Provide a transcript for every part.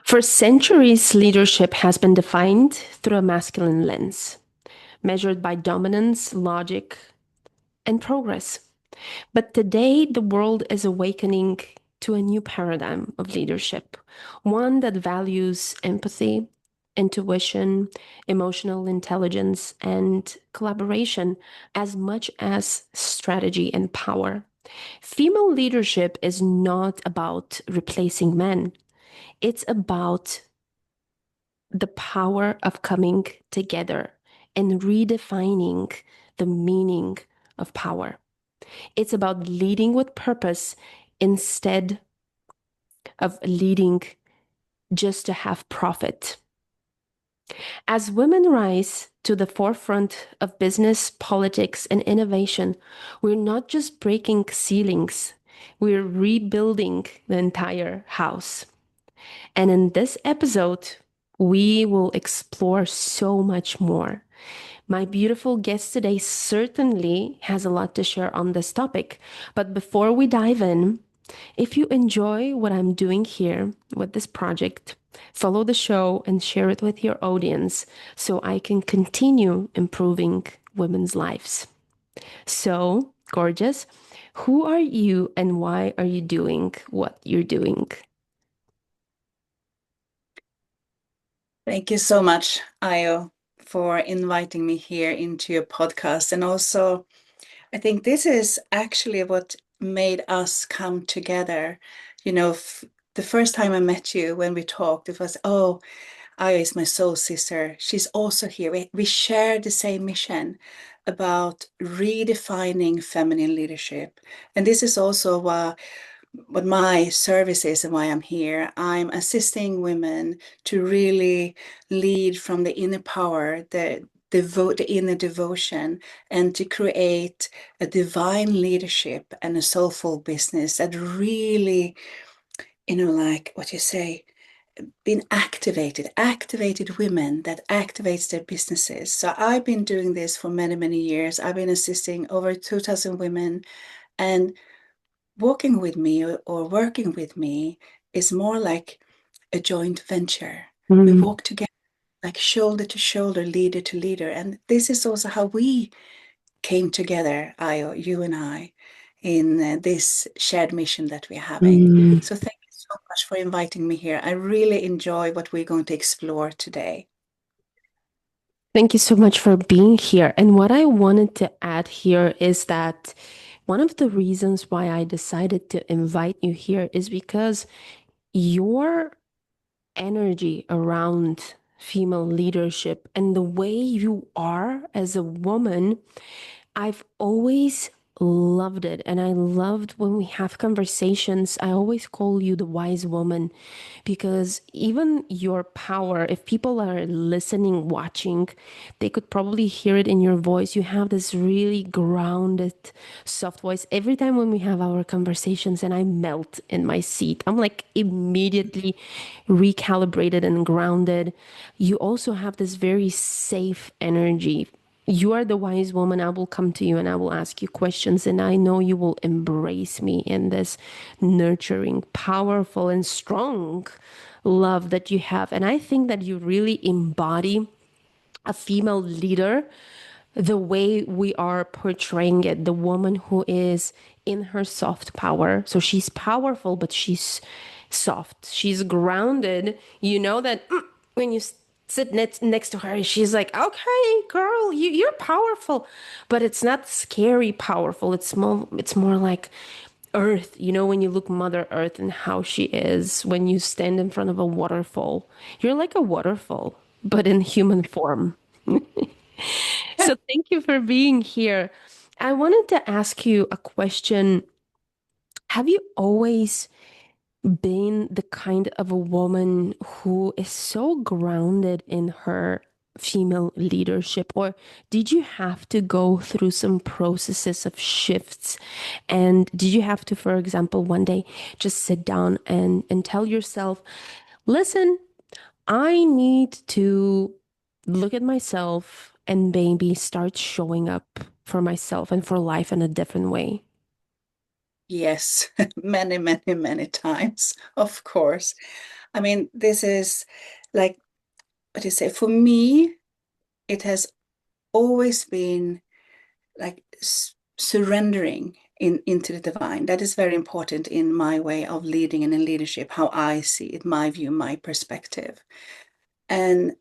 For centuries, leadership has been defined through a masculine lens, measured by dominance, logic, and progress. But today, the world is awakening to a new paradigm of leadership, one that values empathy, intuition, emotional intelligence, and collaboration as much as strategy and power. Female leadership is not about replacing men, it's about the power of coming together and redefining the meaning of power. It's about leading with purpose instead of leading just to have profit. As women rise to the forefront of business, politics, and innovation, we're not just breaking ceilings, we're rebuilding the entire house. And in this episode, we will explore so much more. My beautiful guest today certainly has a lot to share on this topic. But before we dive in, if you enjoy what I'm doing here with this project, follow the show and share it with your audience so I can continue improving women's lives. So, gorgeous, who are you and why are you doing what you're doing? Thank you so much, Ayo, for inviting me here into your podcast. And also, I think this is actually what made us come together. You know, the first time I met you when we talked, it was, oh, Ayo is my soul sister. She's also here. We share the same mission about redefining feminine leadership. And this is also what my service is and why I'm here. I'm assisting women to really lead from the inner power, the inner devotion, and to create a divine leadership and a soulful business that really, like what you say, been activated women that activates their businesses. So I've been doing this for many, many years. I've been assisting over 2,000 women, and walking with me or working with me is more like a joint venture. We Mm. walk together like shoulder to shoulder, leader to leader. And this is also how we came together, you and I, in this shared mission that we're having. Mm. So thank you so much for inviting me here. I really enjoy what we're going to explore today. Thank you so much for being here. And what I wanted to add here is that one of the reasons why I decided to invite you here is because your energy around female leadership and the way you are as a woman, I've always loved it. And I loved when we have conversations. I always call you the wise woman because even your power, if people are listening, watching, they could probably hear it in your voice. You have this really grounded, soft voice. Every time when we have our conversations and I melt in my seat, I'm like immediately recalibrated and grounded. You also have this very safe energy. You are the wise woman. I will come to you and I will ask you questions, and I know you will embrace me in this nurturing, powerful, and strong love that you have. And I think that you really embody a female leader the way we are portraying it, the woman who is in her soft power. So she's powerful, but she's soft. She's grounded. You know that when you sit next to her, she's like, okay, girl, you're powerful. But it's not scary powerful. It's more like Earth, when you look Mother Earth and how she is, when you stand in front of a waterfall, you're like a waterfall, but in human form. So thank you for being here. I wanted to ask you a question. Have you always been the kind of a woman who is so grounded in her female leadership, or did you have to go through some processes of shifts? And did you have to, for example, one day just sit down and tell yourself, listen, I need to look at myself and maybe start showing up for myself and for life in a different way? Yes, many, many, many times, of course. I mean, this is like, what do you say? For me, it has always been like surrendering into the divine. That is very important in my way of leading and in leadership, how I see it, my view, my perspective. And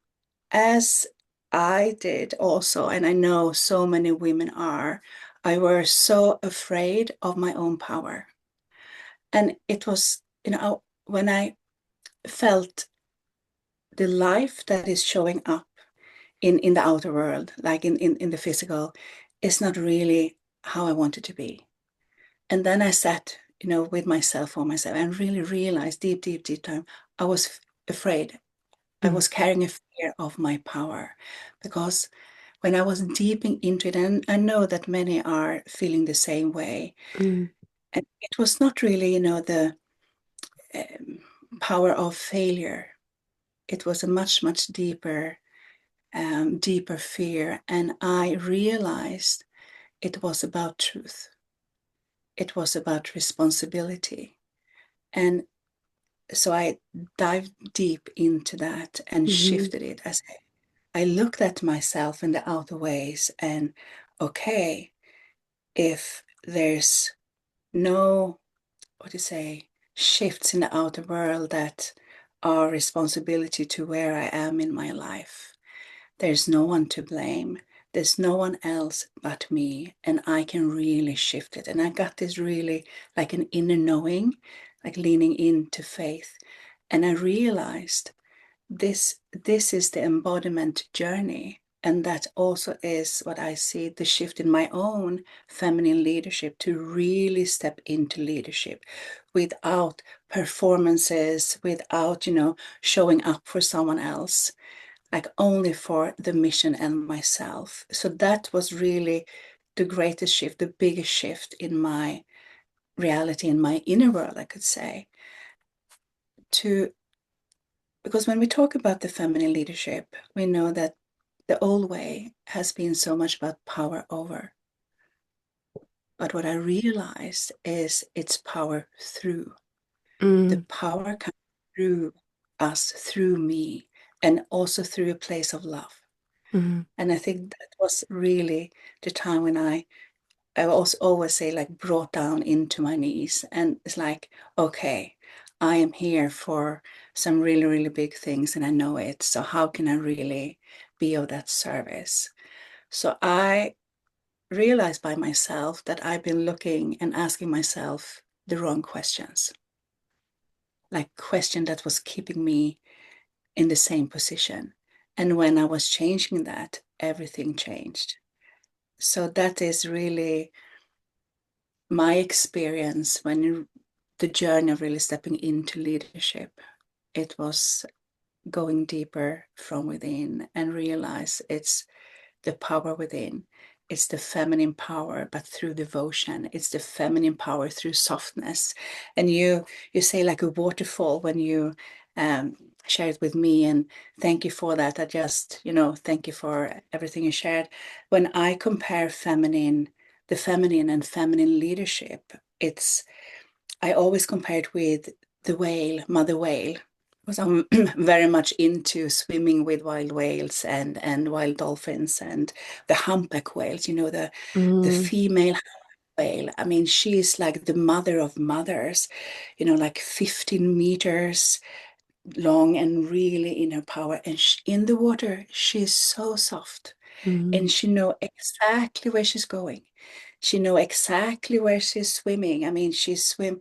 as I did also, and I know so many women are, I were so afraid of my own power. And it was, when I felt the life that is showing up in the outer world, like in the physical, is not really how I want it to be. And then I sat, with myself for myself and really realized deep, deep, deep down, I was afraid. I Mm, was carrying a fear of my power because when I was deeping into it, and I know that many are feeling the same way, mm, and it was not really, the um, power of failure. It was a much, much deeper fear. And I realized it was about truth. It was about responsibility. And so I dived deep into that and mhm, shifted it as I looked at myself in the outer ways and okay, if there's no, what do you say, shifts in the outer world that are responsibility to where I am in my life, there's no one to blame. There's no one else but me, and I can really shift it. And I got this really like an inner knowing, like leaning into faith. And I realized this is the embodiment journey. And that also is what I see the shift in my own feminine leadership to really step into leadership without performances, without, showing up for someone else, like only for the mission and myself. So that was really the greatest shift, the biggest shift in my reality, in my inner world, I could say. To Because when we talk about the feminine leadership, we know that the old way has been so much about power over. But what I realized is it's power through. The mm, power comes through us, through me, and also through a place of love. mm, And I think that was really the time when I also always say like brought down into my knees. And it's like, okay, I am here for some really, really big things and I know it. So how can I really be of that service? So I realized by myself that I've been looking and asking myself the wrong questions, like question that was keeping me in the same position. And when I was changing that, everything changed. So that is really my experience when the journey of really stepping into leadership. It was going deeper from within and realize it's the power within. It's the feminine power, but through devotion. It's the feminine power through softness. And you say like a waterfall when you um, share it with me. And thank you for that. I just, thank you for everything you shared. When I compare the feminine and feminine leadership, I always compare it with the whale, mother whale, because I'm very much into swimming with wild whales and wild dolphins and the humpback whales, the mm, female whale. I mean, she is like the mother of mothers, like 15 meters long and really in her power. And in the water, she's so soft and mm, she know exactly where she's going. She know exactly where she's swimming. I mean, she swim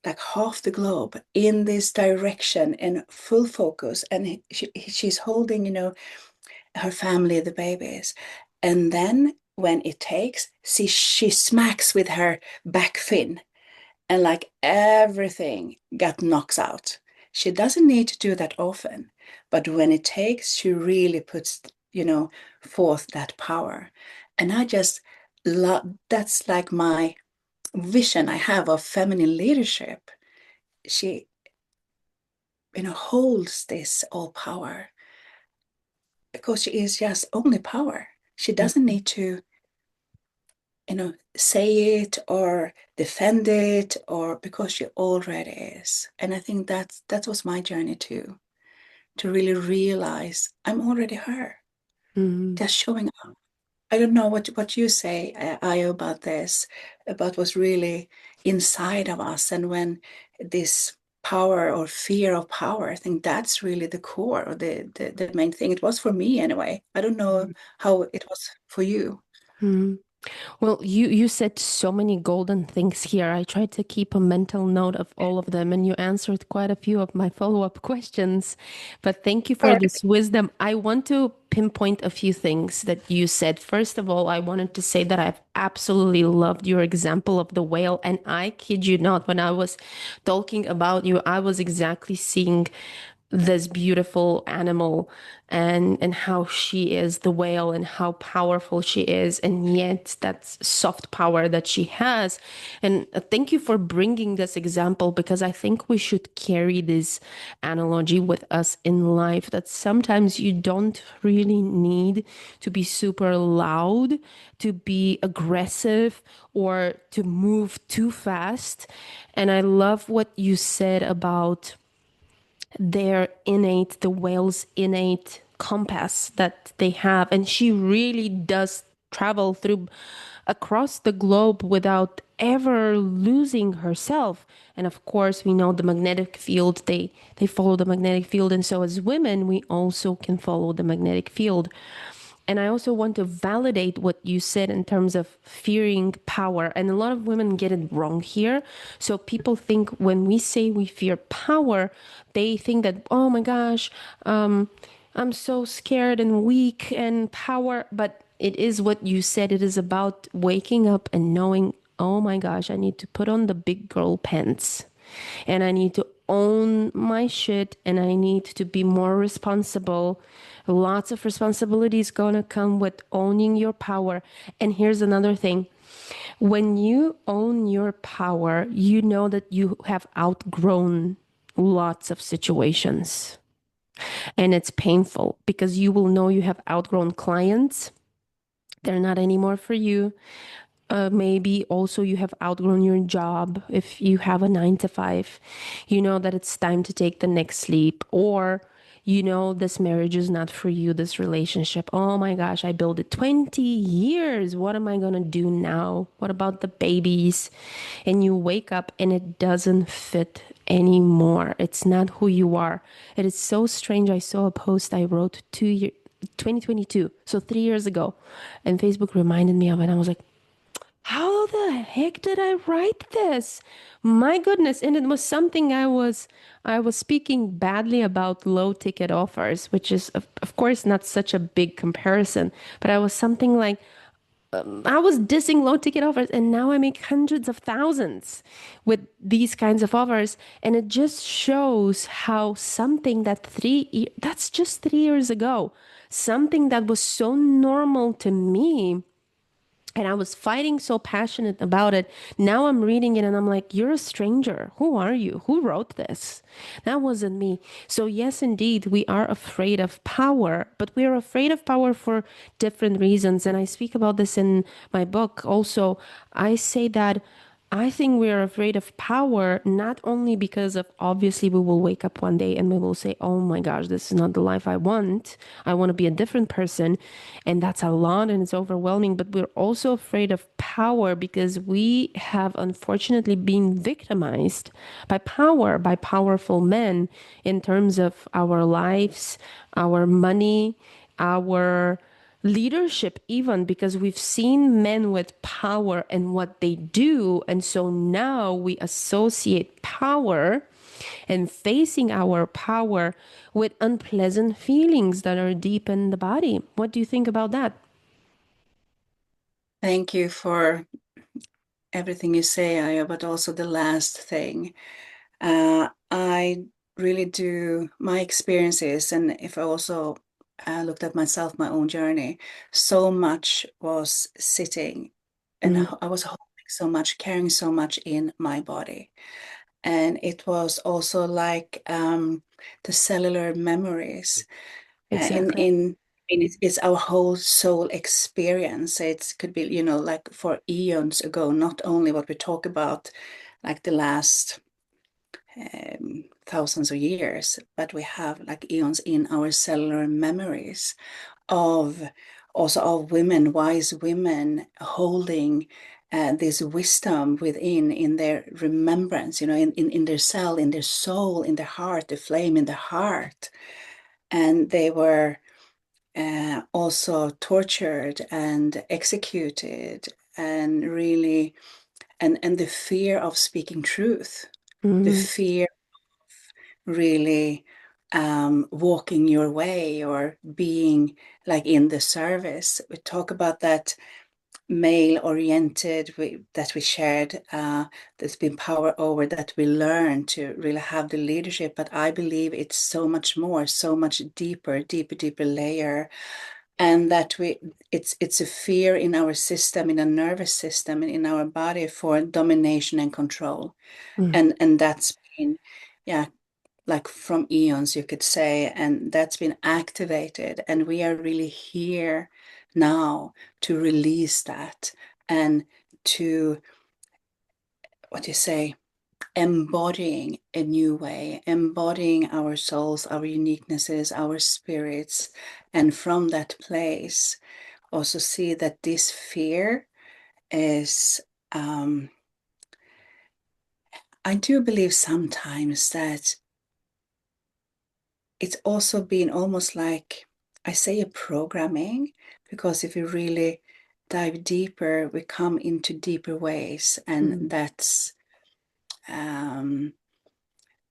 like half the globe in this direction and full focus. And she's holding, her family, the babies. And then when it takes, she smacks with her back fin and like everything got knocks out. She doesn't need to do that often, but when it takes, she really puts, forth that power. And I just love that's like my vision I have of feminine leadership. She, holds this all power because she is just only power. She doesn't mm, need to say it or defend it, or because she already is. And I think that was my journey too, to really realize I'm already her, Mm, just showing up. I don't know what you say, Ayo, about this, about what's really inside of us, and when this power or fear of power, I think that's really the core, or the main thing. It was for me anyway. I don't know mm, how it was for you. mm. Well, you said so many golden things here. I tried to keep a mental note of all of them, and you answered quite a few of my follow-up questions. But thank you All for right. this wisdom. I want to pinpoint a few things that you said. First of all, I wanted to say that I've absolutely loved your example of the whale, and I kid you not, when I was talking about you, I was exactly seeing this beautiful animal and how she is the whale and how powerful she is, and yet that's soft power that she has. And thank you for bringing this example, because I think we should carry this analogy with us in life, that sometimes you don't really need to be super loud, to be aggressive, or to move too fast. And I love what you said about the whale's innate compass that they have. And she really does travel through across the globe without ever losing herself. And of course, we know the magnetic field, they follow the magnetic field. And so as women, we also can follow the magnetic field. And I also want to validate what you said in terms of fearing power. And a lot of women get it wrong here. So people think when we say we fear power, they think that, oh my gosh, I'm so scared and weak and power. But it is what you said. It is about waking up and knowing, oh my gosh, I need to put on the big girl pants and I need to own my shit and I need to be more responsible. Lots of responsibilities gonna come with owning your power. And here's another thing. When you own your power, you know that you have outgrown lots of situations. And it's painful because you will know you have outgrown clients. They're not anymore for you. Maybe also you have outgrown your job. If you have a 9 to 5, you know that it's time to take the next leap, or you know this marriage is not for you, this relationship. Oh my gosh, I built it 20 years. What am I going to do now? What about the babies? And you wake up and it doesn't fit anymore. It's not who you are. It is so strange. I saw a post I wrote 2022, so 3 years ago, and Facebook reminded me of it. And I was like, how the heck did I write this? My goodness. And it was something I was speaking badly about low ticket offers, which is of course not such a big comparison, but I was something like I was dissing low ticket offers, and now I make hundreds of thousands with these kinds of offers. And it just shows how something that's just 3 years ago, something that was so normal to me, and I was fighting so passionate about it. Now I'm reading it and I'm like, you're a stranger. Who are you? Who wrote this? That wasn't me. So, yes, indeed, we are afraid of power, but we are afraid of power for different reasons. And I speak about this in my book. Also, I say that I think we are afraid of power not only because of obviously we will wake up one day and we will say, oh my gosh, this is not the life I want. I want to be a different person. And that's a lot and it's overwhelming. But we're also afraid of power because we have unfortunately been victimized by power, by powerful men in terms of our lives, our money, our leadership, even because we've seen men with power and what they do. And so now we associate power and facing our power with unpleasant feelings that are deep in the body. What do you think about that? Thank you for everything you say, Aya, but also the last thing. I really do, my experiences, and if I also looked at myself, my own journey, so much was sitting and Mm, I was holding so much, carrying so much in my body. And it was also like the cellular memories in exactly. mean, it's our whole soul experience. It could be, like for eons ago, not only what we talk about, like the last thousands of years, but we have like eons in our cellular memories of also of women, wise women holding this wisdom within in their remembrance, in their cell, in their soul, in their heart, the flame in their heart. And they were also tortured and executed, and really, and the fear of speaking truth, the Mm, fear really walking your way or being like in the service. We talk about that male oriented that we shared, there's been power over that we learn to really have the leadership, but I believe it's so much more, so much deeper layer, and that it's a fear in our system, in a nervous system and in our body for domination and control. mm, And that's been, yeah, like from eons, you could say, and that's been activated. And we are really here now to release that and to, what do you say, embodying a new way, embodying our souls, our uniquenesses, our spirits. And from that place, also see that this fear is, I do believe sometimes that it's also been almost like, I say, a programming, because if we really dive deeper, we come into deeper ways. And mm, that's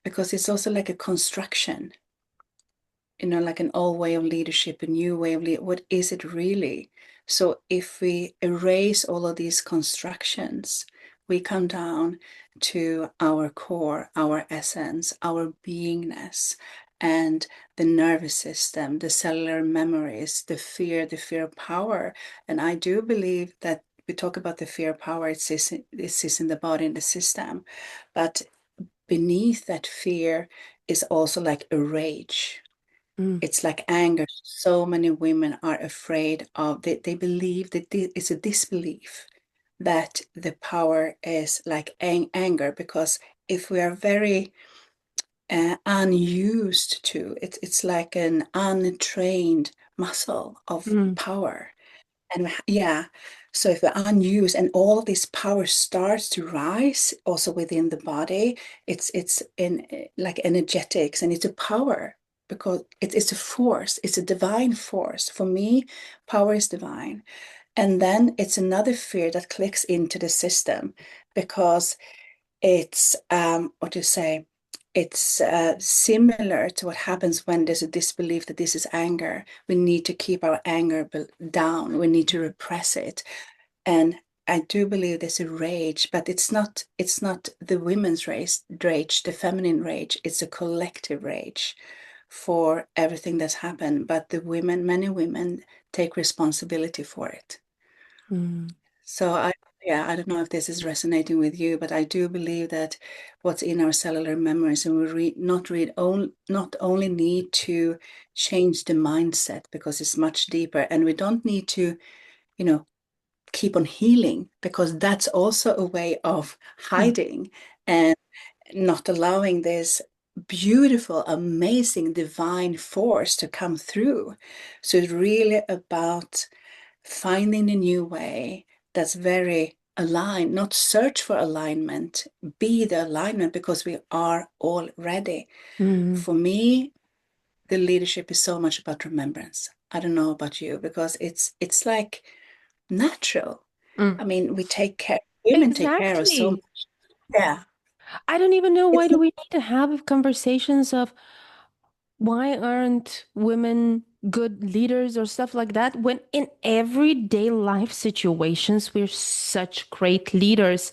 because it's also like a construction, like an old way of leadership, a new way of leadership. What is it really? So if we erase all of these constructions, we come down to our core, our essence, our beingness, and the nervous system, the cellular memories, the fear of power. And I do believe that we talk about the fear of power, it sits in the body and the system. But beneath that fear is also like a rage, mm, it's like anger. So many women are afraid of, they believe that it's a disbelief that the power is like anger, because if we are very unused to it, it's like an untrained muscle of mm, power. And yeah, so if we're unused and all of this power starts to rise also within the body, it's in like energetics, and it's a power, because it's a force, it's a divine force. For me, power is divine. And then it's another fear that clicks into the system, because it's what do you say? It's similar to what happens when there's a disbelief that this is anger. We need to keep our anger down. We need to repress it. And I do believe there's a rage, but it's not the women's rage, the feminine rage. It's a collective rage for everything that's happened. But the women, many women take responsibility for it. mm. So yeah, I don't know if this is resonating with you, but I do believe that what's in our cellular memories, and not only need to change the mindset, because it's much deeper, and we don't need to, you know, keep on healing, because that's also a way of Mm, hiding and not allowing this beautiful, amazing, divine force to come through. So it's really about finding a new way that's very aligned, not search for alignment, be the alignment, because we are all ready. mm, For me, the leadership is so much about remembrance. I don't know about you, because it's like natural. mm. I mean, we take care, women take care of so much. Exactly. Yeah. I don't even know why It's do we need to have conversations of why aren't women good leaders or stuff like that when in everyday life situations we're such great leaders.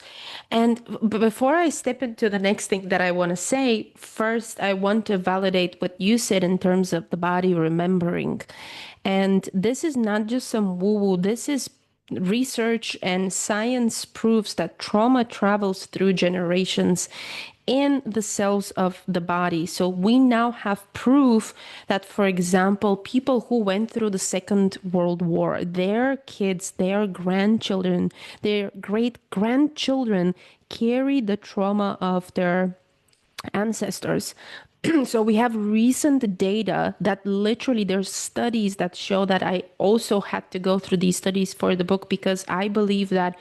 And before I step into the next thing that I want to say, first I want to validate what you said in terms of the body remembering. And this is not just some woo woo, this is research and science proves that trauma travels through generations. in the cells of the body. So we now have proof that, for example, people who went through the Second World War, their kids, their grandchildren, their great grandchildren carry the trauma of their ancestors. So we have recent data that literally there's studies that show that. I also had to go through these studies for the book because I believe that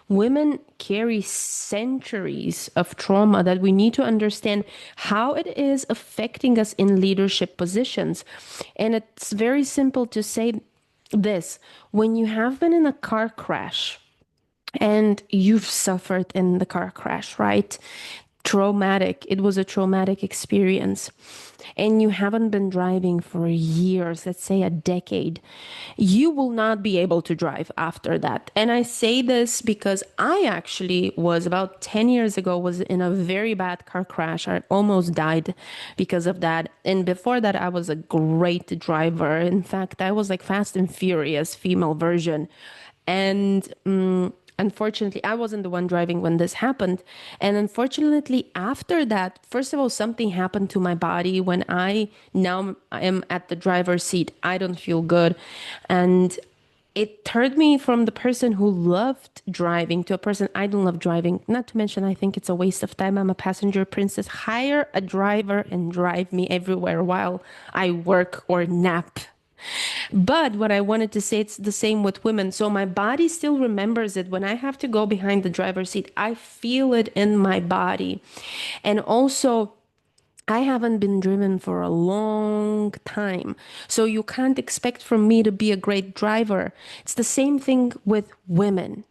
women carry centuries of trauma that we need to understand how it is affecting us in leadership positions. And it's very simple to say this: when you have been in a car crash and you've suffered in the car crash, right? Traumatic. It was a traumatic experience. And you haven't been driving for years, let's say a decade. You will not be able to drive after that. And I say this because I actually was about 10 years ago was in a very bad car crash. I almost died because of that. And before that, I was a great driver. In fact, I was like Fast and Furious female version. And unfortunately, I wasn't the one driving when this happened. And unfortunately, after that, first of all, something happened to my body when I now am at the driver's seat. I don't feel good. And it turned me from the person who loved driving to a person I don't love driving. Not to mention, I think it's a waste of time. I'm a passenger princess. Hire a driver and drive me everywhere while I work or nap. But what I wanted to say, it's the same with women. So my body still remembers it. When I have to go behind the driver's seat, I feel it in my body. And also, I haven't been driven for a long time. So you can't expect from me to be a great driver. It's the same thing with women.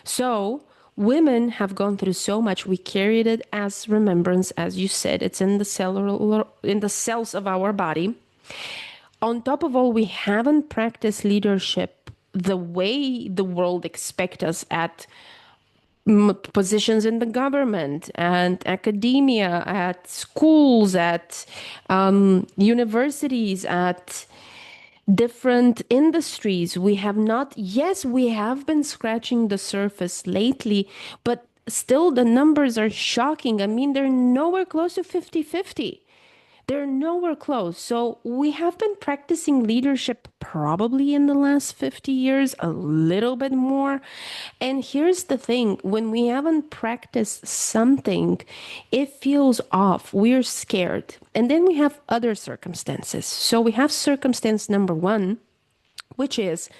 So women have gone through so much. We carried it as remembrance, as you said. It's in the cellular, in the cells of our body. On top of all, we haven't practiced leadership the way the world expects us at positions in the government and academia, at schools, at universities, at different industries. We have not, yes, we have been scratching the surface lately, but still the numbers are shocking. I mean, they're nowhere close to 50-50. They're nowhere close. So we have been practicing leadership probably in the last 50 years, a little bit more. And here's the thing: when we haven't practiced something, it feels off. We're scared. And then we have other circumstances. So we have circumstance number one, which is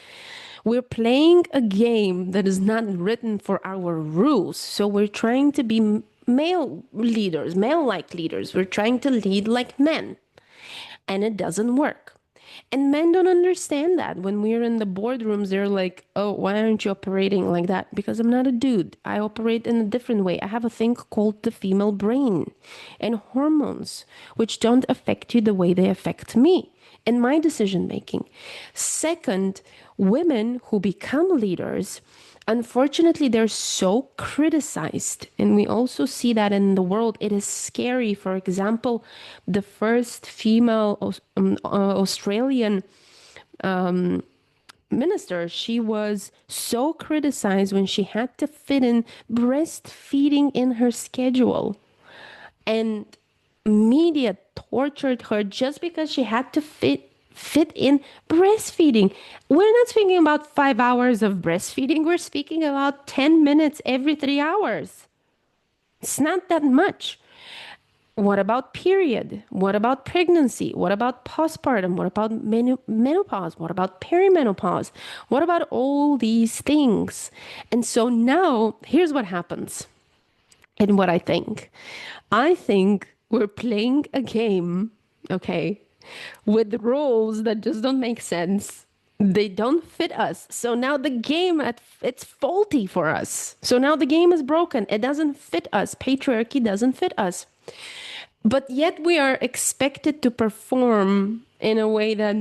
we're playing a game that is not written for our rules. So we're trying to be male leaders, male like leaders. We're trying to lead like men, and it doesn't work. And men don't understand that. When we're in the boardrooms, they're like, oh, why aren't you operating like that? Because I'm not a dude. I operate in a different way. I have a thing called the female brain and hormones, which don't affect you the way they affect me in my decision making. Second, women who become leaders, unfortunately, they're so criticized. And we also see that in the world. It is scary. For example, the first female Australian minister, she was so criticized when she had to fit in breastfeeding in her schedule. And media tortured her just because she had to fit in breastfeeding. We're not speaking about 5 hours of breastfeeding. We're speaking about 10 minutes every 3 hours. It's not that much. What about period? What about pregnancy? What about postpartum? What about menopause? What about perimenopause? What about all these things? And so now, here's what happens and what I think. I think we're playing a game, okay, with rules that just don't make sense. They don't fit us. So now the game it's faulty for us. So now the game is broken. It doesn't fit us. Patriarchy doesn't fit us. But yet we are expected to perform in a way that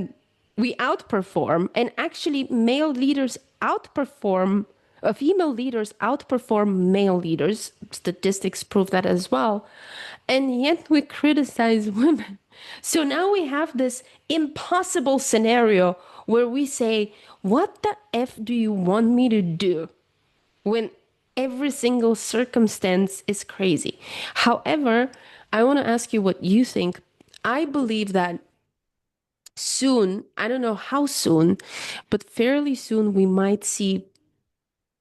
we outperform. And actually, male leaders outperform, female leaders outperform male leaders. Statistics prove that as well. And yet we criticize women. So now we have this impossible scenario where we say, what the F do you want me to do when every single circumstance is crazy. However, I want to ask you what you think. I believe that soon, I don't know how soon, but fairly soon, we might see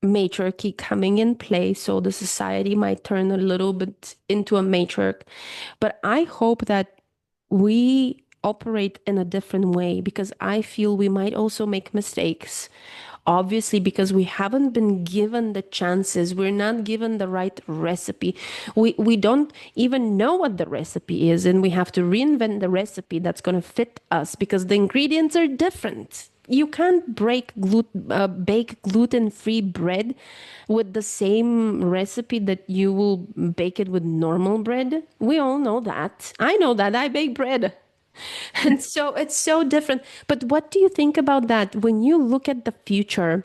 matriarchy coming in play. So the society might turn a little bit into a matriarch. But I hope that we operate in a different way because I feel we might also make mistakes. Obviously, because we haven't been given the chances, we're not given the right recipe. We don't even know what the recipe is, and we have to reinvent the recipe that's going to fit us because the ingredients are different. You can't bake gluten-free bread with the same recipe that you will bake it with normal bread. We all know that. I know that. I bake bread. And so it's so different. But what do you think about that when you look at the future?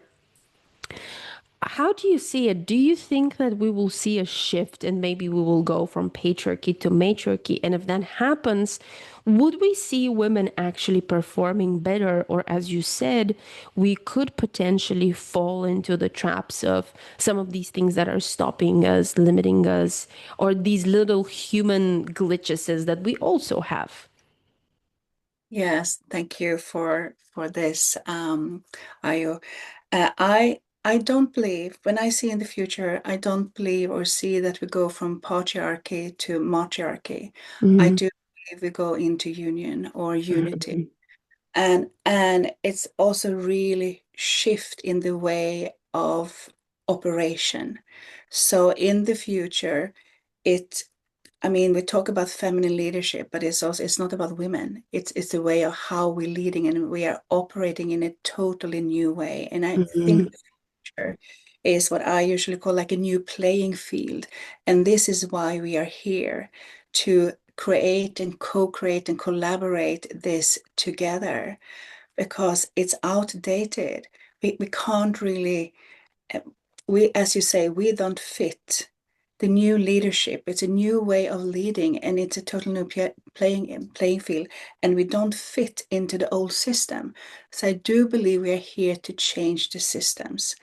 How do you see it? Do you think that we will see a shift and maybe we will go from patriarchy to matriarchy? And if that happens, would we see women actually performing better? Or, as you said, we could potentially fall into the traps of some of these things that are stopping us, limiting us, or these little human glitches that we also have? Yes, thank you for this, Ayo. I don't believe when I see in the future, I don't believe or see that we go from patriarchy to matriarchy. I Mm-hmm. do believe we go into union or unity. Mm-hmm. And it's also really shift in the way of operation. So in the future, it I mean, we talk about feminine leadership, but it's not about women. It's the way of how we're leading and we are operating in a totally new way. And I think Mm-hmm. the future is what I usually call like a new playing field. And this is why we are here to create and co-create and collaborate this together because it's outdated. We can't really uh, we, as you say, we don't fit the new leadership. It's a new way of leading, and it's a total new playing field, and we don't fit into the old system. So I do believe we are here to change the systems.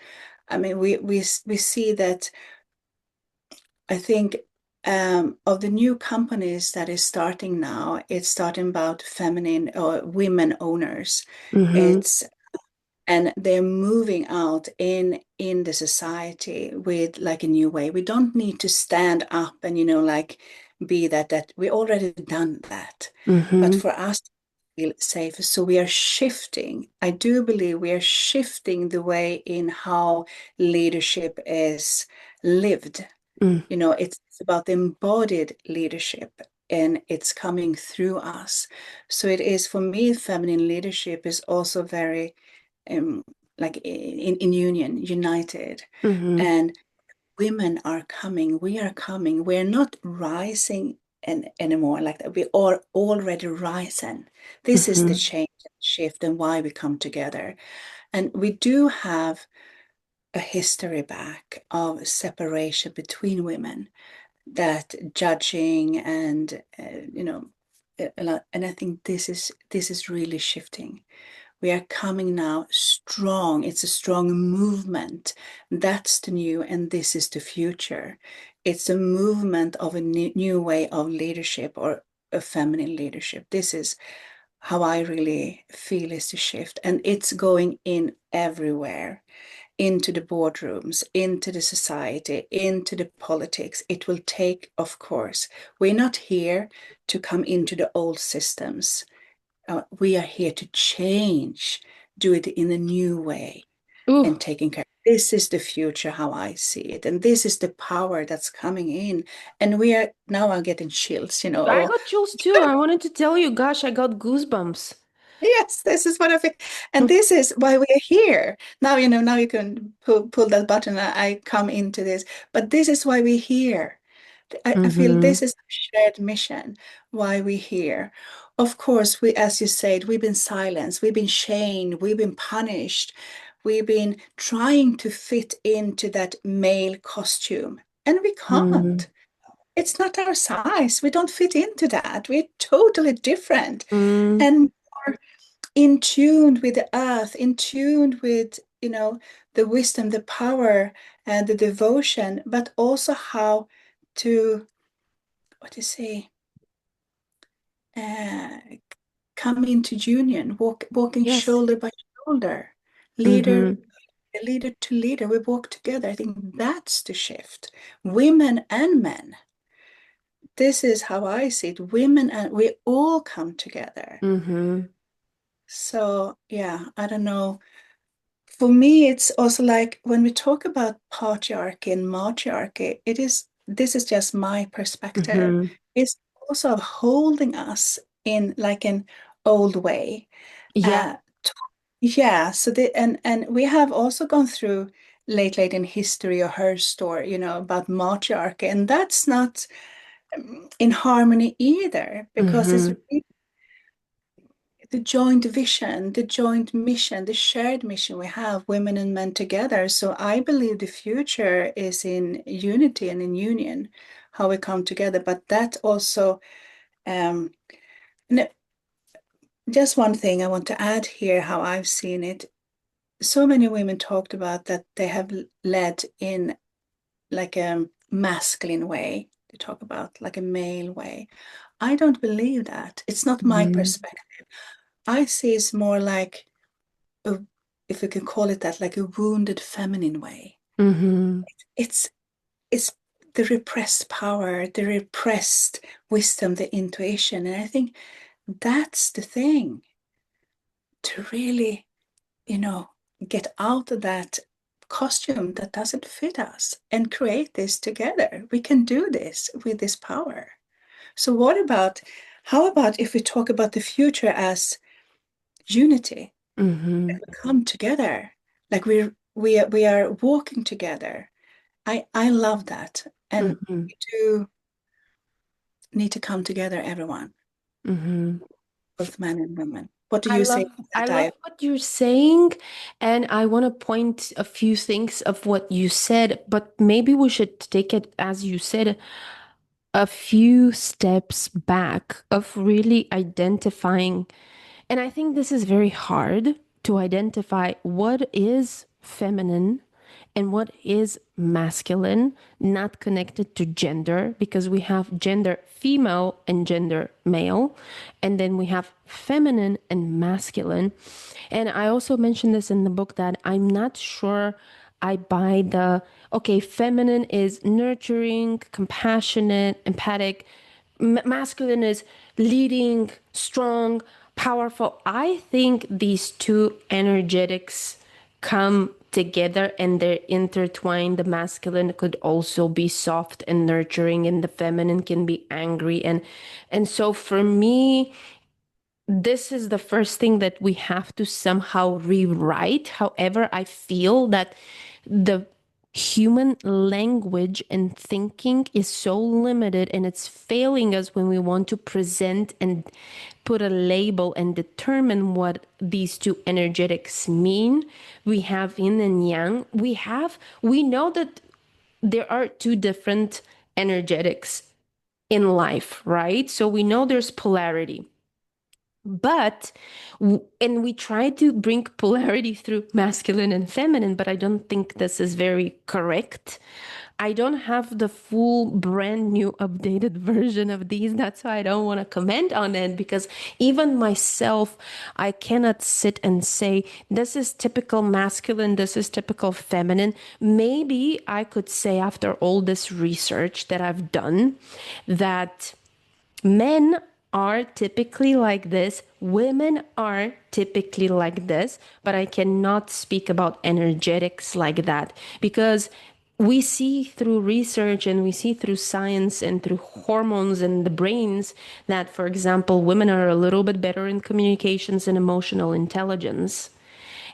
I mean, we see that. I think of the new companies that is starting now, it's starting about feminine or women owners. Mm-hmm. It's and they're moving out in the society with like a new way. We don't need to stand up and like be that we already done that, but Mm-hmm. for us to feel safe, so we are shifting. I do believe we are shifting the way in how leadership is lived. It's about embodied leadership, and it's coming through us. So it is, for me, feminine leadership is also very um, like in union, united. Mm-hmm. And women are coming, we are coming. We're not rising anymore like that. We are already rising. This is the Mm-hmm. change and shift and why we come together. And we do have a history back of separation between women, that judging and a lot. And I think this is really shifting. We are coming now strong. It's a strong movement. That's the new, and this is the future. It's a movement of a new way of leadership or a feminine leadership. This is how I really feel is the shift. And it's going in everywhere, into the boardrooms, into the society, into the politics. It will take, of course. We're not here to come into the old systems. We are here to change, do it in a new way, Ooh, and taking care. This is the future, how I see it, and this is the power that's coming in. And we are now. I'm getting chills, I or got chills too. I wanted to tell you, gosh, I got goosebumps. yes, this is what I feel. And this is why we're here. Now, now you can pull that button. I come into this, but this is why we're here. I feel Mm-hmm. this is a shared mission, why we're here. Of course, as you said, we've been silenced, we've been shamed, we've been punished, we've been trying to fit into that male costume, and we Mm-hmm. can't. It's not our size. We don't fit into that. We're totally different. Mm-hmm. And in tune with the earth, in tune with, the wisdom, the power, and the devotion, but also how to, what to say, uh, come into union, walking Yes. shoulder by shoulder, leader, Mm-hmm. leader to leader. We walk together. I think that's the shift. Women and men. This is how I see it. Women and we all come together. Mm-hmm. So yeah, I don't know. For me, it's also like when we talk about patriarchy and matriarchy, this is just my perspective. Mm-hmm. It's also holding us in like an old way. Yeah. Uh, yeah, so and we have also gone through late in history or her story, about matriarchy, and that's not in harmony either, because it's Mm-hmm. really the joint vision, the joint mission, the shared mission we have, women and men together. So I believe the future is in unity and in union, how we come together. But that also, um, n- just one thing I want to add here, how I've seen it. So many women talked about that they have led in like a masculine way. They talk about like a male way. I don't believe that. It's not my Mm-hmm. perspective. I see it's more like a, if we can call it that, like a wounded feminine way. Mm-hmm. It's it's the repressed power, the repressed wisdom, the intuition. And I think that's the thing to really, you know, get out of that costume that doesn't fit us and create this together. We can do this with this power. So how about if we talk about the future as unity? Mm-hmm. Come together, like we are walking together. I love that, and Mm-hmm. we do need to come together, everyone, Mm-hmm. both men and women. What do I you say love about I that, love what you're saying, and I want to point a few things of what you said, but maybe we should take it, as you said, a few steps back of really identifying. And I think this is very hard to identify what is feminine and what is masculine, not connected to gender, because we have gender female and gender male, and then we have feminine and masculine. And I also mentioned this in the book that I'm not sure I buy the okay, feminine is nurturing, compassionate, empathic, masculine is leading, strong, powerful. I think these two energetics come together and they're intertwined. The masculine could also be soft and nurturing, and the feminine can be angry. And so for me, this is the first thing that we have to somehow rewrite. However, I feel that the human language and thinking is so limited and it's failing us when we want to present and put a label and determine what these two energetics mean. We have yin and yang. We know that there are two different energetics in life, right? So we know there's polarity. But, and we try to bring polarity through masculine and feminine, but I don't think this is very correct. I don't have the full brand new updated version of these. That's why I don't want to comment on it, because even myself, I cannot sit and say, this is typical masculine, this is typical feminine. Maybe I could say, after all this research that I've done, that men are typically like this, women are typically like this, but I cannot speak about energetics like that, because we see through research and we see through science and through hormones and the brains that, for example, women are a little bit better in communications and emotional intelligence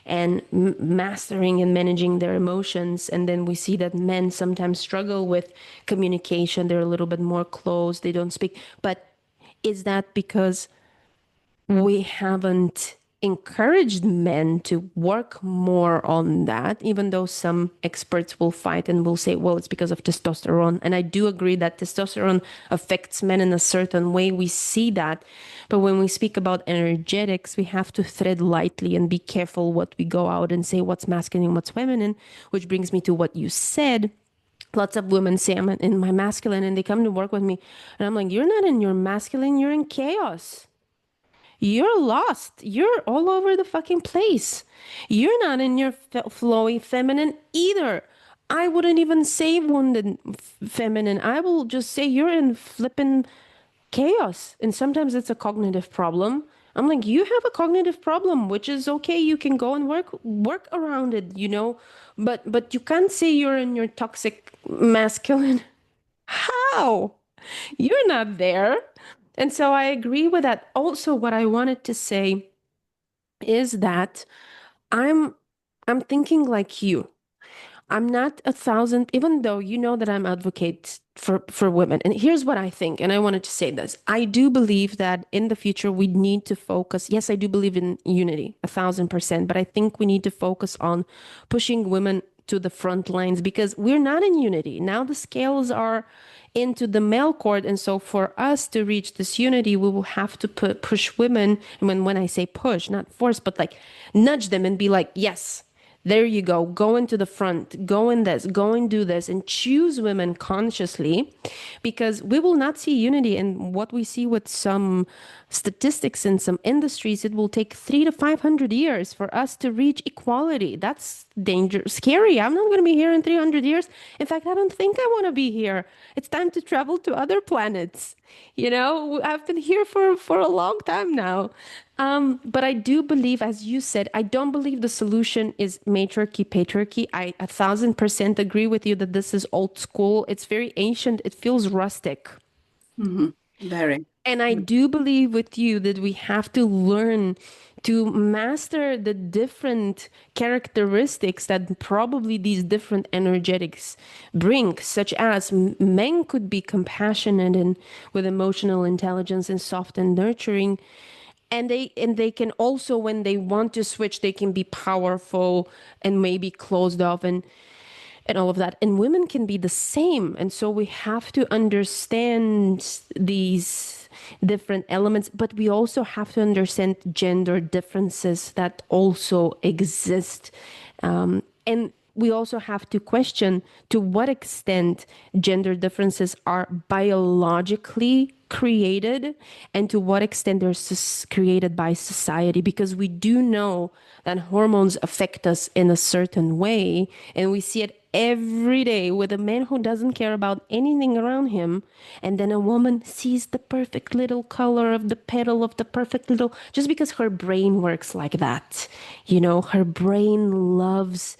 and mastering and managing their emotions. And then we see that men sometimes struggle with communication. They're a little bit more closed, they don't speak. But is that because we haven't? encouraged men to work more on that, even though some experts will fight and will say, well, it's because of testosterone. And I do agree that testosterone affects men in a certain way. We see that. But when we speak about energetics, we have to tread lightly and be careful what we go out and say what's masculine, what's feminine, which brings me to what you said. Lots of women say I'm in my masculine and they come to work with me. And I'm like, you're not in your masculine, you're in chaos. You're lost. You're all over the fucking place. You're not in your flowy feminine either. I wouldn't even say wounded feminine. I will just say you're in flipping chaos. And sometimes it's a cognitive problem. I'm like, you have a cognitive problem, which is okay. You can go and work around it, you know. But you can't say you're in your toxic masculine. How? You're not there. And so I agree with that. Also, what I wanted to say is that I'm I'm thinking like you. I'm not 1,000, even though you know that I'm advocate for women. And here's what I think, and I wanted to say this. I do believe that in the future we need to focus. Yes, I do believe in unity, 1,000%, but I think we need to focus on pushing women to the front lines because we're not in unity. Now the scales are into the male court. And so for us to reach this unity, we will have to push women. And when I say push, not force, but like nudge them and be like, yes, there you go into the front, go in this, go and do this, and choose women consciously, because we will not see unity. And what we see with some statistics in some industries, it will take 300 to 500 years for us to reach equality. That's dangerous, scary. I'm not going to be here in 300 years. In fact, I don't think I want to be here. It's time to travel to other planets. You know, I've been here for a long time now. But I do believe, as you said, I don't believe the solution is matriarchy, patriarchy. I 1,000% agree with you that this is old school. It's very ancient. It feels rustic. Mhm. Very. And I Mm. do believe with you that we have to learn to master the different characteristics that probably these different energetics bring, such as men could be compassionate and with emotional intelligence and soft and nurturing. And they can also, when they want to switch, they can be powerful and maybe closed off and all of that. And women can be the same. And so we have to understand these different elements, but we also have to understand gender differences that also exist. And we also have to question to what extent gender differences are biologically created and to what extent they're created by society, because we do know that hormones affect us in a certain way, and we see it every day with a man who doesn't care about anything around him, and then a woman sees the perfect little color of the petal of the perfect little, just because her brain works like that. You know, her brain loves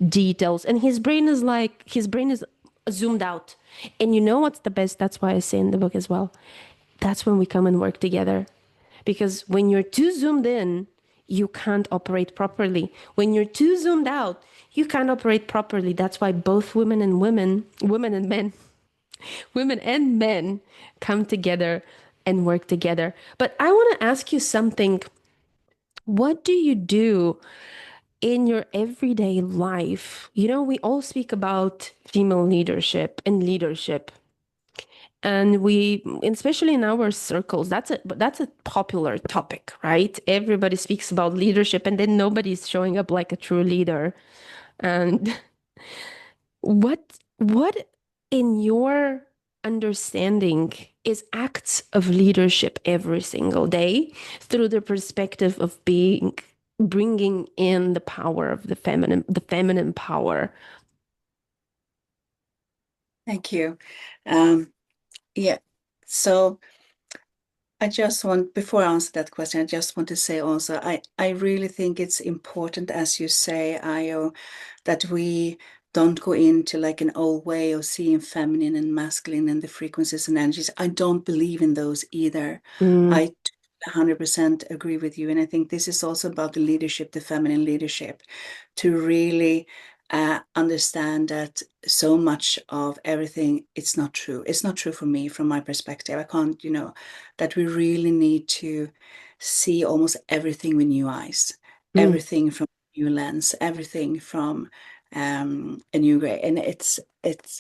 details, and his brain is zoomed out. And you know what's the best? That's why I say in the book as well, that's when we come and work together. Because when you're too zoomed in, you can't operate properly. When you're too zoomed out, you can't operate properly. That's why both women and men, women and men come together and work together. But I want to ask you something. What do you do in your everyday life? You know, we all speak about female leadership and leadership. And we, especially in our circles, that's a popular topic, right? Everybody speaks about leadership, and then nobody's showing up like a true leader. And what in your understanding is acts of leadership every single day through the perspective of bringing in the power of the feminine power? Thank you. Um, yeah. So I just want, before I answer that question, I just want to say also, I really think it's important, as you say, Ayo, that we don't go into like an old way of seeing feminine and masculine and the frequencies and energies. I don't believe in those either. Mm, I 100% agree with you. And I think this is also about the leadership, the feminine leadership, to really understand that so much of everything, it's not true. It's not true for me, from my perspective. I can't, that we really need to see almost everything with new eyes, Mm, everything from a new lens, everything from a new way. And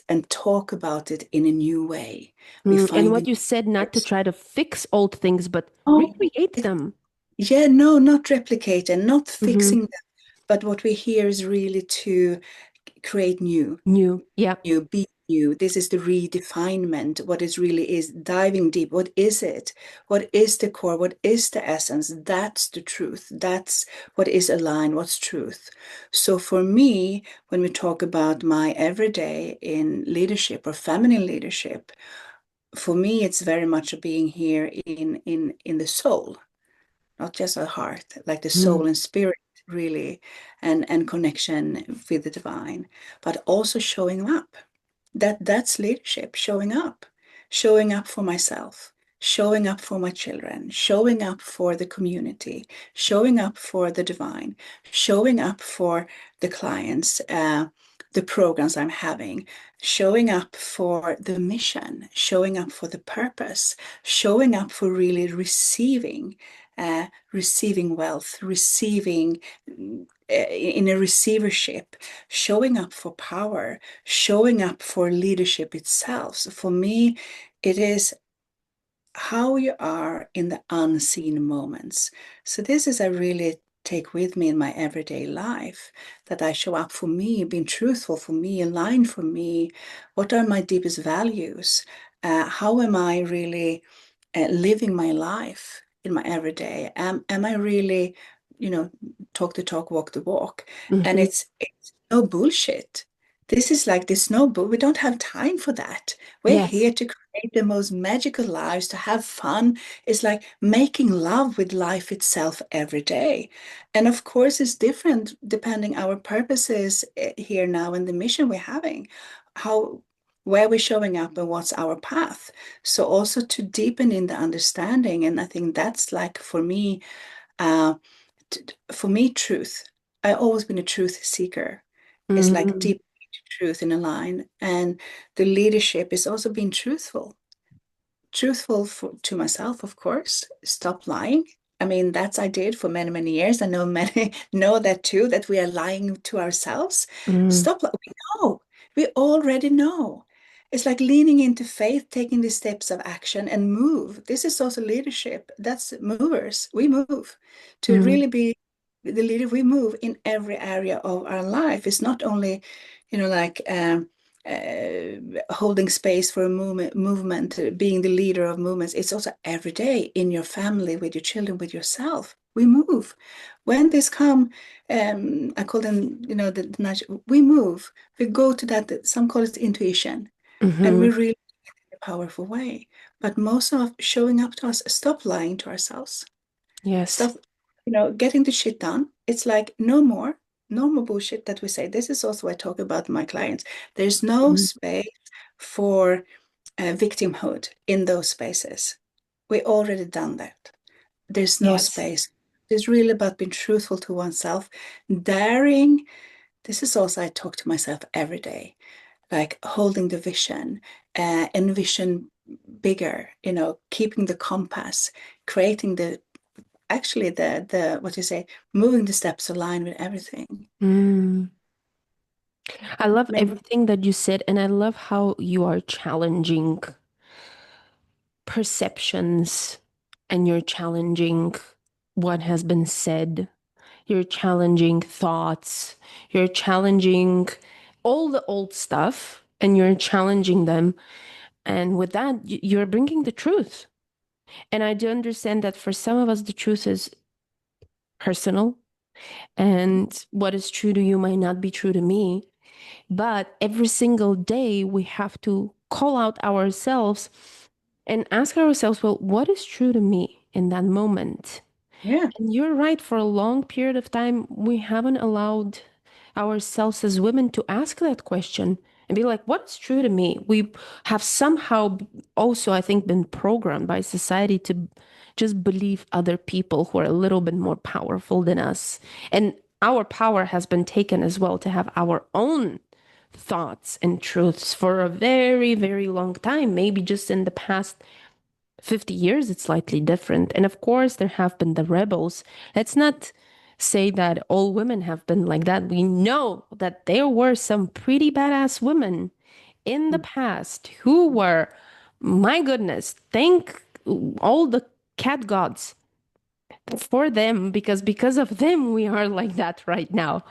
and talk about it in a new way. We And find what it. you said, not to try to fix old things, but Oh, recreate them. yeah, no, not replicate and not Hmm. fixing them. But what we hear is really to create new. New. Yeah. You be you. This is the redefinement. What it really is, diving deep. What is it? What is the core? What is the essence? That's the truth. That's what is aligned. What's truth? So for me, when we talk about my everyday in leadership or feminine leadership, for me, it's very much being here in the soul, not just our heart, like the Mm, soul and spirit, really, and connection with the divine, but also showing up. That's leadership, showing up for myself, showing up for my children, showing up for the community, showing up for the divine, showing up for the clients, the programs I'm having, showing up for the mission, showing up for the purpose, showing up for really receiving wealth, receiving in a receivership, showing up for power, showing up for leadership itself. So for me, it is how you are in the unseen moments. So this is I really take with me in my everyday life, that I show up for me, being truthful for me, aligned for me. What are my deepest values? How am I really living my life in my everyday? Am I really, you know, talk the talk, walk the walk? And hmm it's no bullshit. This is like this no bull. We don't have time for that. We're Yes. here to create the most magical lives, to have fun. It's like making love with life itself every day. And of course, it's different depending our purposes here now and the mission we're having, how where we're showing up and what's our path. So also to deepen in the understanding, and I think that's like uh, for me, truth. I've always been a truth seeker. It's like Mm, deep truth in a line, and the leadership is also being truthful to myself, of course. Stop lying. I mean, that's I did for many, many years. I know many know that too, that we are lying to ourselves. mm, Stop. We know. We already know. It's like leaning into faith, taking the steps of action and move. This is also leadership. That's movers. We move. To mm, really be the leader, we move in every area of our life. It's not only, like holding space for a movement, being the leader of movements. It's also every day in your family, with your children, with yourself. We move. When this come, I call them, the nudge. We move. We go to that. Some call it intuition, and we hmm really in a powerful way. But most of showing up to us, stop lying to ourselves. Yes. Stop, getting the shit done. It's like no more bullshit that we say. This is also what I talk about my clients. There's no Mm, space for victimhood in those spaces. We already done that. There's no yes. space. It's really about being truthful to oneself, daring. This is also I talk to myself every day, like holding the vision, envision bigger, keeping the compass, creating the what you say, moving the steps aligned with everything. Mm. I love Maybe, everything that you said, and I love how you are challenging perceptions and you're challenging what has been said. You're challenging thoughts. You're challenging all the old stuff and you're challenging them. And with that, you're bringing the truth. And I do understand that for some of us, the truth is personal. And what is true to you might not be true to me. But every single day, we have to call out ourselves and ask ourselves, well, what is true to me in that moment? yeah, And you're right, for a long period of time, we haven't allowed ourselves as women to ask that question and be like, what's true to me? We have somehow also, I think, been programmed by society to just believe other people who are a little bit more powerful than us. And our power has been taken as well to have our own thoughts and truths for a very, very long time. Maybe just in the past 50 years, it's slightly different. And of course, there have been the rebels. Let's not say that all women have been like that. We know that there were some pretty badass women in the past who were, my goodness, thank all the cat gods for them, because of them we are like that right now.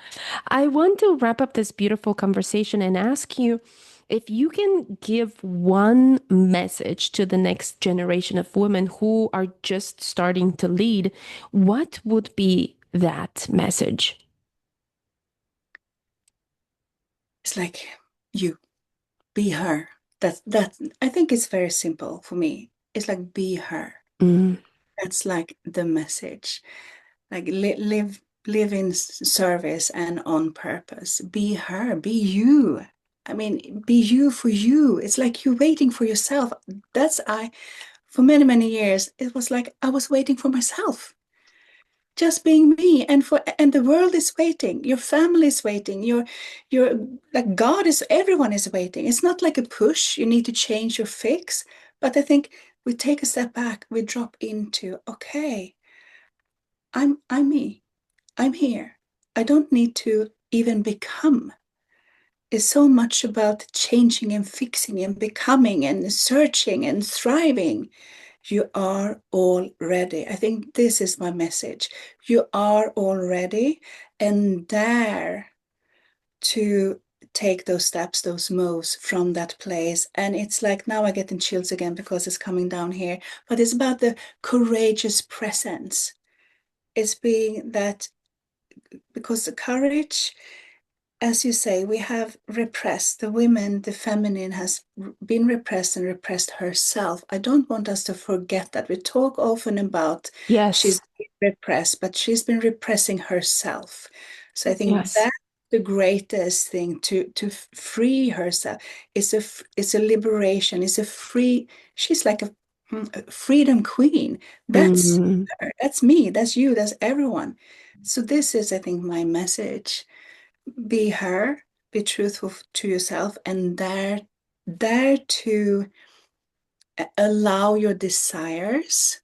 I want to wrap up this beautiful conversation and ask you if you can give one message to the next generation of women who are just starting to lead, what would be that message? It's like you be her. That I think it's very simple for me. It's like be her. Mm, That's like the message. Like live in service and on purpose. Be her, be you. I mean, be you for you. It's like you're waiting for yourself. That's I for many, many years, it was like I was waiting for myself. Just being me, and the world is waiting, your family is waiting, your like God is, everyone is waiting. It's not like a push, you need to change or fix, but I think we take a step back, we drop into, okay, I'm me, I'm here. I don't need to even become. It's so much about changing and fixing and becoming and searching and thriving. You are all ready. I think this is my message. You are all ready, and dare to take those steps, those moves from that place. And it's like now I get in chills again because it's coming down here. But it's about the courageous presence. It's being that, because the courage, as you say, we have repressed the women, the feminine has been repressed and repressed herself. I don't want us to forget that. We talk often about she's yes, been repressed, but she's been repressing herself. So I think yes. that's the greatest thing, to free herself. It's a liberation. It's a free. She's like a freedom queen. That's Mm. her. That's me. That's you. That's everyone. So this is, I think, my message. Be her, be truthful to yourself, and dare to allow your desires,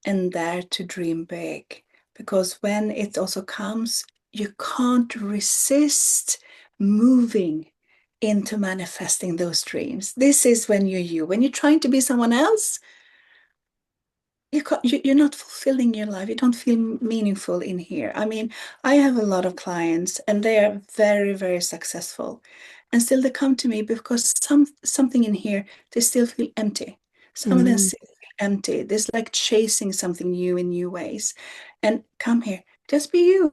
and dare to dream big, because when it also comes, you can't resist moving into manifesting those dreams. This is when you're you. When you're trying to be someone else, you're not fulfilling your life. You don't feel meaningful in here. I mean, I have a lot of clients and they are very, very successful. And still they come to me because something in here, they still feel empty. Some of them Mm. still feel empty. There's like chasing something new in new ways. And come here, just be you.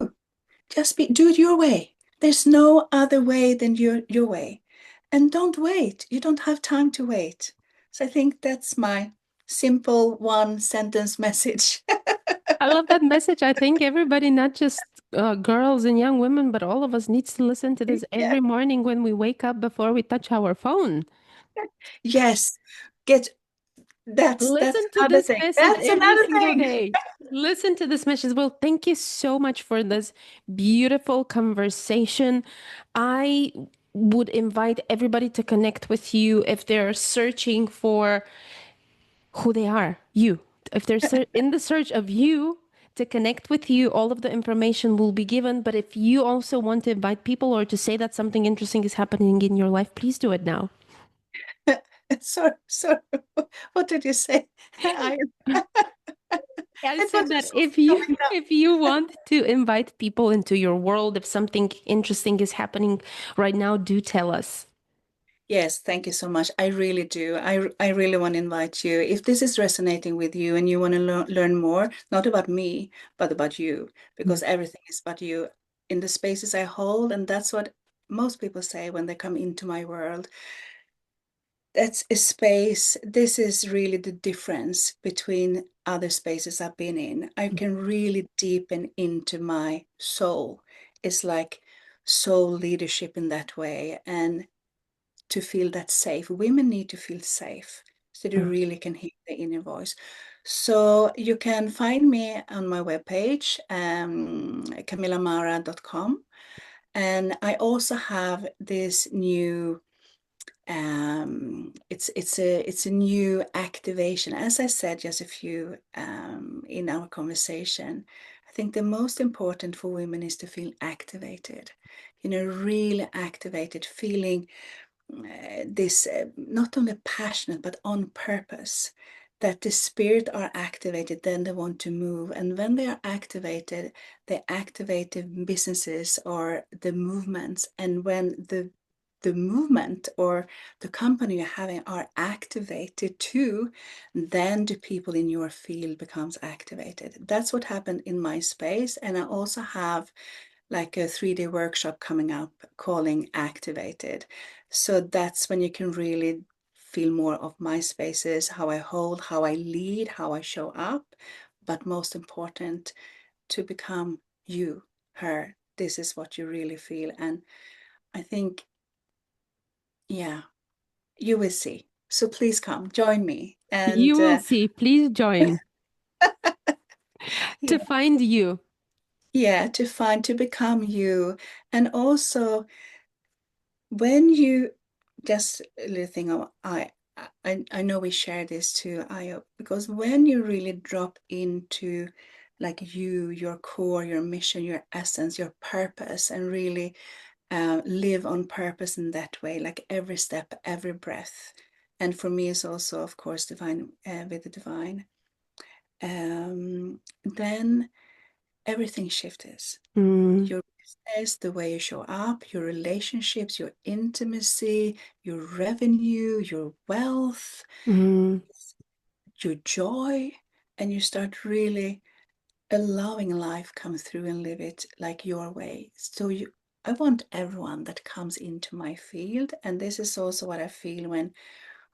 Do it your way. There's no other way than your way. And don't wait. You don't have time to wait. So I think that's my simple one sentence message. I love that message. I think everybody, not just girls and young women, but all of us needs to listen to this Yeah. every morning when we wake up before we touch our phone. Yes. Get that's Listen to another this thing. message That's every another single thing. day. Listen to this message. Well, thank you so much for this beautiful conversation. I would invite everybody to connect with you if they're searching for who they are, you. If they're in the search of you, to connect with you, all of the information will be given. But if you also want to invite people or to say that something interesting is happening in your life, please do it now. Sorry. What did you say? I I it was said that just if you coming down. if you want to invite people into your world, if something interesting is happening right now, do tell us. Yes, thank you so much. I really do. I really want to invite you. If this is resonating with you and you want to learn more, not about me, but about you, Mm. because everything is about you in the spaces I hold. And that's what most people say when they come into my world. That's a space. This is really the difference between other spaces I've been in. I can really deepen into my soul. It's like soul leadership in that way. And to feel that safe. Women need to feel safe so they Mm. really can hear their inner voice. So you can find me on my webpage, camillamara.com. And I also have this new it's a new activation. As I said just a few in our conversation, I think the most important for women is to feel activated, really activated, feeling this not only passionate but on purpose, that the spirit are activated, then they want to move, and when they are activated, they activate the businesses or the movements, and when the movement or the company you're having are activated too, then the people in your field becomes activated. That's what happened in my space. And I also have like a 3-day workshop coming up calling Activated. So that's when you can really feel more of my spaces, how I hold, how I lead, how I show up. But most important, to become you, her. This is what you really feel. And I think, yeah, you will see. So please come, join me. You And will see. Please join to yeah, find you. yeah, to become you. And also, when you just a little thing I know we share this too, Ayo, because when you really drop into like your core, your mission, your essence, your purpose, and really live on purpose in that way, like every step, every breath. And for me, it's also, of course, divine with the divine. Then everything shifts. Mm, Your business, the way you show up, your relationships, your intimacy, your revenue, your wealth, mm. your joy, and you start really allowing life come through and live it like your way. I want everyone that comes into my field, and this is also what I feel when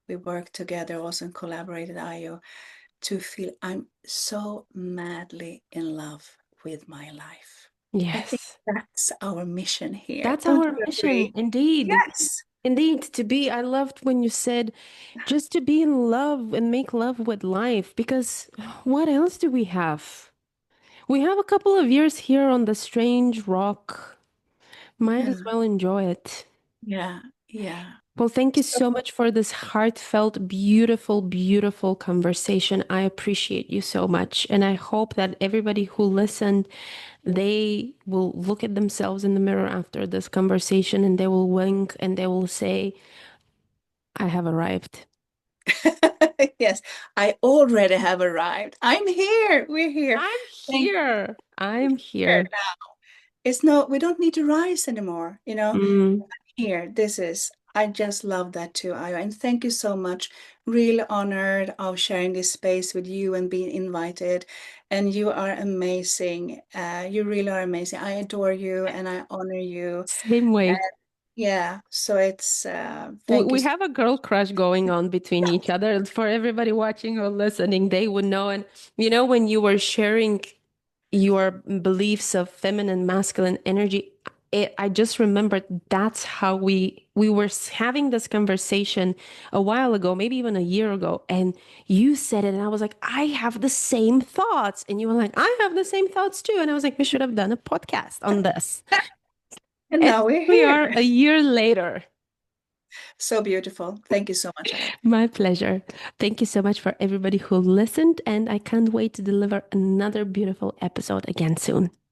we work together, also and collaborated, IO, to feel I'm so madly in love with my life. I think Yes. that's our mission here. That's Don't our you mission, agree? indeed. Yes. Indeed, to be, I loved when you said just to be in love and make love with life, because what else do we have? We have a couple of years here on the strange rock. Might as Yeah. well enjoy it. Yeah. Yeah. Well, thank you So, so much for this heartfelt, beautiful, beautiful conversation. I appreciate you so much. And I hope that everybody who listened, they will look at themselves in the mirror after this conversation and they will wink and they will say, I have arrived. yes, I already have arrived. I'm here. We're here. I'm Thank here. I'm you. here. It's no, we don't need to rise anymore, Mm, Here, this is, I just love that too, Ayo. And thank you so much. Really honored of sharing this space with you and being invited. And you are amazing. You really are amazing. I adore you and I honor you. same And way. yeah, so it's, We thank you. we have a girl crush going on between each other. For everybody watching or listening, they would know. And when you were sharing your beliefs of feminine, masculine energy, I just remembered that's how we were having this conversation a while ago, maybe even a year ago, and you said it, and I was like, I have the same thoughts, and you were like, I have the same thoughts too, and I was like, we should have done a podcast on this, And and now we're we here. are a year later. So beautiful. Thank you so much, Ayo. My pleasure. Thank you so much for everybody who listened, and I can't wait to deliver another beautiful episode again soon.